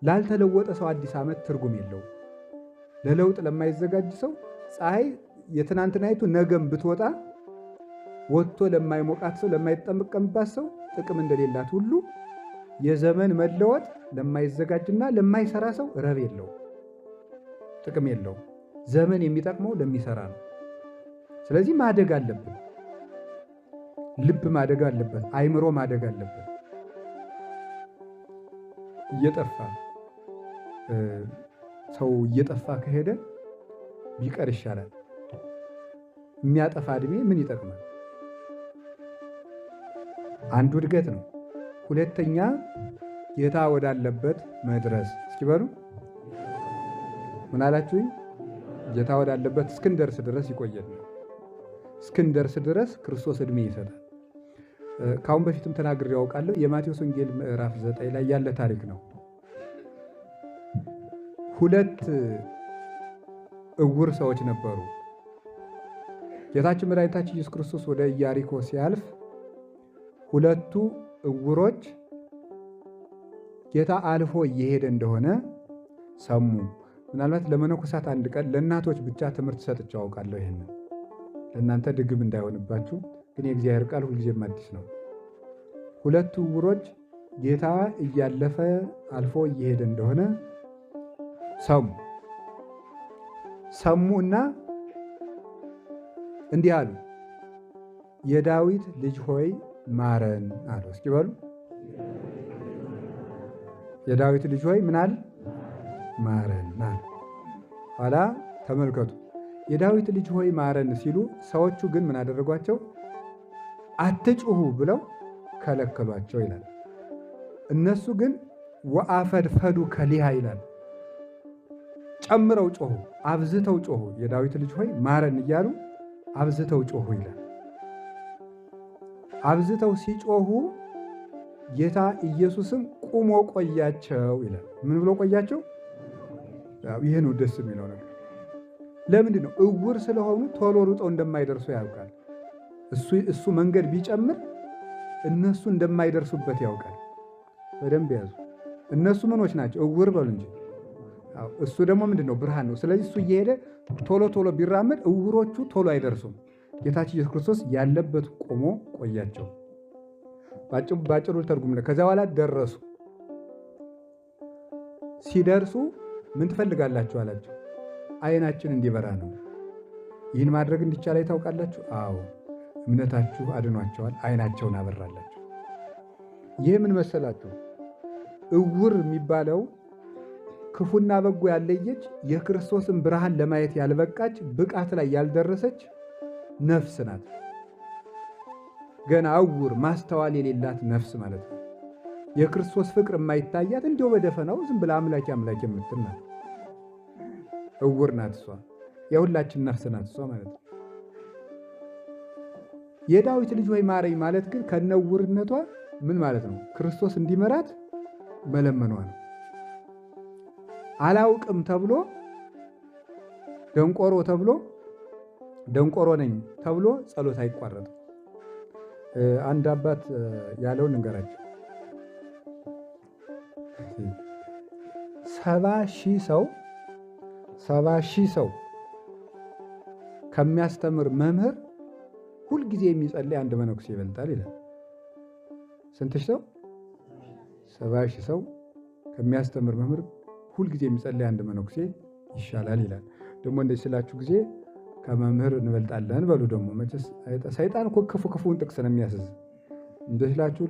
ላልተለወጠ ሰው አዲስ ዓመት ትርጉም የለውም። ለለውጥ ለማይዘጋጅ ሰው ፀሐይ የትናንትናይቱ ነገም ብትወጣ ወጥቶ ለማይሞቃት ሰው ለማይጠመቀምባት ሰው ጥቅም እንደሌላት ሁሉ የዘመን መለወጥ ለማይዘጋጅና ለማይሰራ ሰው ረብ የለው፣ ጥቅም የለው። ዘመን የሚጠቅመው ለሚሰራ ነው። ስለዚህ ማደግ አለብን። ልብ ማደግ አለበት። አይምሮ ማደግ አለበት። እየጠፋ ሰው እየጠፋ ከሄደ ቢቀር ይሻላል። የሚያጠፋ እድሜ ምን ይጠቅማል? አንዱ እድገት ነው። ሁለተኛ ጌታ ወዳለበት መድረስ። እስኪ በሉ ምን አላችሁኝ? ጌታ ወዳለበት እስክንደርስ ድረስ ይቆየን። እስክንደርስ ድረስ ክርስቶስ እድሜ ይሰጣል። ካሁን በፊትም ተናግሬ ያውቃለሁ። የማቴዎስ ወንጌል ምዕራፍ 9 ላይ ያለ ታሪክ ነው። ሁለት እውር ሰዎች ነበሩ። ጌታችን መድኃኒታችን ኢየሱስ ክርስቶስ ወደ ኢያሪኮ ሲያልፍ ሁለቱ እውሮች ጌታ አልፎ እየሄደ እንደሆነ ሰሙ። ምናልባት ለመነኮሳት አንድ ቀን ለእናቶች ብቻ ትምህርት ሰጥቼ አውቃለሁ። ይሄንን ለእናንተ ድግም እንዳይሆንባችሁ፣ ግን የእግዚአብሔር ቃል ሁልጊዜም አዲስ ነው። ሁለቱ እውሮች ጌታ እያለፈ አልፎ እየሄደ እንደሆነ ሰሙና እንዲህ አሉ፣ የዳዊት ልጅ ሆይ ማረን አሉ። እስኪ በሉ የዳዊት ልጅ ሆይ ምናል ማረን አሉ። ኋላ ተመልከቱ፣ የዳዊት ልጅ ሆይ ማረን ሲሉ ሰዎቹ ግን ምን አደረጓቸው? አትጩሁ ብለው ከለከሏቸው ይላል። እነሱ ግን ወአፈድፈዱ ከሊሃ ይላል፣ ጨምረው ጮሁ፣ አብዝተው ጮሁ። የዳዊት ልጅ ሆይ ማረን እያሉ አብዝተው ጮሁ ይላል። አብዝተው ሲጮሁ ጌታ ኢየሱስም ቁሞ ቆያቸው ይላል። ምን ብሎ ቆያቸው? ይህ ነው ደስ የሚለው ነገር። ለምንድን ነው? እውር ስለሆኑ ቶሎ ሩጠው እንደማይደርሱ ያውቃል። እሱ መንገድ ቢጨምር እነሱ እንደማይደርሱበት ያውቃል። በደንብ ያዙ። እነሱ ምኖች ናቸው? እውር በሉ እንጂ። እሱ ደግሞ ምንድን ነው? ብርሃን ነው። ስለዚህ እሱ እየሄደ ቶሎ ቢራመድ እውሮቹ ቶሎ አይደርሱም። ጌታችን ኢየሱስ ክርስቶስ ያለበት ቆሞ ቆያቸው። ባጭሩ ተርጉም። ከዚያ በኋላ ደረሱ። ሲደርሱ ምን ትፈልጋላችሁ አላቸው። ዓይናችን እንዲበራ ነው። ይህን ማድረግ እንዲቻል ታውቃላችሁ? አዎ፣ እምነታችሁ አድኗቸዋል። ዓይናቸውን አበራላቸው። ይህ ምን መሰላችሁ? እውር የሚባለው ክፉና በጎ ያለየች የክርስቶስን ብርሃን ለማየት ያልበቃች ብቃት ላይ ያልደረሰች ነፍስ ናት። ገና እውር ማስተዋል የሌላት ነፍስ ማለት ነው። የክርስቶስ ፍቅር የማይታያት እንዲሁ በደፈናው ዝም ብላ አምላኪ የምትል ናት። እውር ናት እሷ። የሁላችን ነፍስ ናት እሷ ማለት ነው። የዳዊት ልጅ ሆይ ማረኝ ማለት ግን ከነውርነቷ ምን ማለት ነው? ክርስቶስ እንዲመራት መለመኗ ነው። አላውቅም ተብሎ ደንቆሮ ነኝ ተብሎ ጸሎት አይቋረጥም። አንድ አባት ያለውን እንገራቸው። 70,000 ሰው ከሚያስተምር መምህር ሁልጊዜ የሚጸልይ አንድ መነኩሴ ይበልጣል ይላል። ስንት ሰው? 70,000 ሰው ከሚያስተምር መምህር ሁልጊዜ የሚጸልይ አንድ መነኩሴ ይሻላል ይላል። ደግሞ እንደዚህ ስላችሁ ጊዜ ከመምህር እንበልጣለን በሉ። ደግሞ መቼስ ሰይጣን እኮ ክፉን ጥቅስ ነው የሚያስዝ። እንደስላችሁ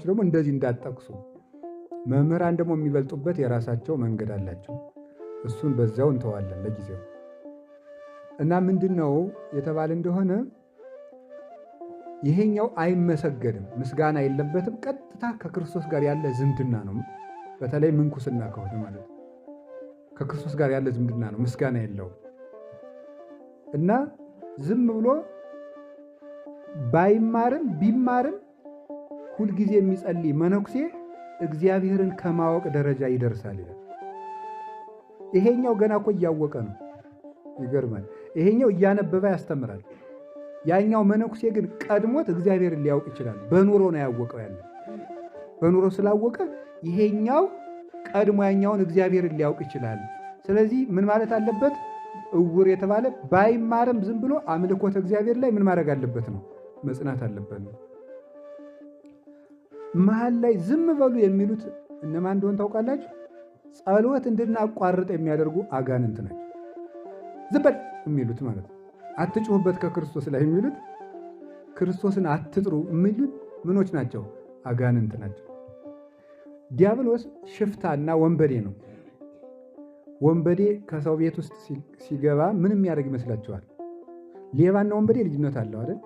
ደግሞ እንደዚህ እንዳትጠቅሱ። መምህራን ደግሞ የሚበልጡበት የራሳቸው መንገድ አላቸው። እሱን በዛው እንተዋለን ለጊዜው። እና ምንድነው የተባለ እንደሆነ ይሄኛው አይመሰገድም፣ ምስጋና የለበትም። ቀጥታ ከክርስቶስ ጋር ያለ ዝምድና ነው። በተለይ ምንኩስና ከሆነ ማለት ነው። ከክርስቶስ ጋር ያለ ዝምድና ነው፣ ምስጋና የለውም። እና ዝም ብሎ ቢማርም ሁልጊዜ የሚጸልይ መነኩሴ እግዚአብሔርን ከማወቅ ደረጃ ይደርሳል ይላል። ይሄኛው ገና እኮ እያወቀ ነው። ይገርማል። ይሄኛው እያነበበ ያስተምራል። ያኛው መነኩሴ ግን ቀድሞት እግዚአብሔርን ሊያውቅ ይችላል። በኑሮ ነው ያወቀው። ያለ በኑሮ ስላወቀ ይሄኛው ቀድሞ ያኛውን እግዚአብሔርን ሊያውቅ ይችላል። ስለዚህ ምን ማለት አለበት? እውር የተባለ ባይማርም ዝም ብሎ አምልኮተ እግዚአብሔር ላይ ምን ማድረግ አለበት ነው? መጽናት አለበት ነው። መሀል ላይ ዝም በሉ የሚሉት እነማን እንደሆን ታውቃላችሁ? ጸሎት እንድናቋርጥ የሚያደርጉ አጋንንት ናቸው። ዝም በል የሚሉት ማለት ነው። አትጩሁበት ከክርስቶስ ላይ የሚሉት፣ ክርስቶስን አትጥሩ የሚሉት ምኖች ናቸው? አጋንንት ናቸው። ዲያብሎስ ሽፍታና ወንበዴ ነው። ወንበዴ ከሰው ቤት ውስጥ ሲገባ ምን የሚያደርግ ይመስላችኋል? ሌባና ወንበዴ ልዩነት አለው አይደል?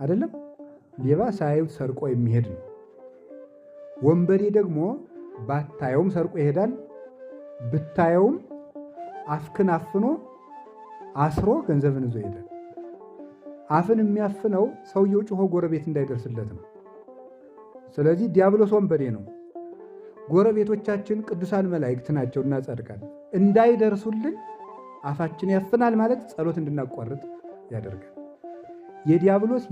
አይደለም? ሌባ ሳያዩት ሰርቆ የሚሄድ ነው። ወንበዴ ደግሞ ባታየውም ሰርቆ ይሄዳል፣ ብታየውም አፍክን አፍኖ አስሮ ገንዘብን ይዞ ይሄዳል። አፍን የሚያፍነው ሰውየው ጮሆ ጎረቤት እንዳይደርስለት ነው። ስለዚህ ዲያብሎስ ወንበዴ ነው። ጎረቤቶቻችን ቅዱሳን መላእክት ናቸውና ጻድቃን እንዳይደርሱልን አፋችን ያፍናል ማለት ጸሎት እንድናቋርጥ ያደርጋል። የዲያብሎስ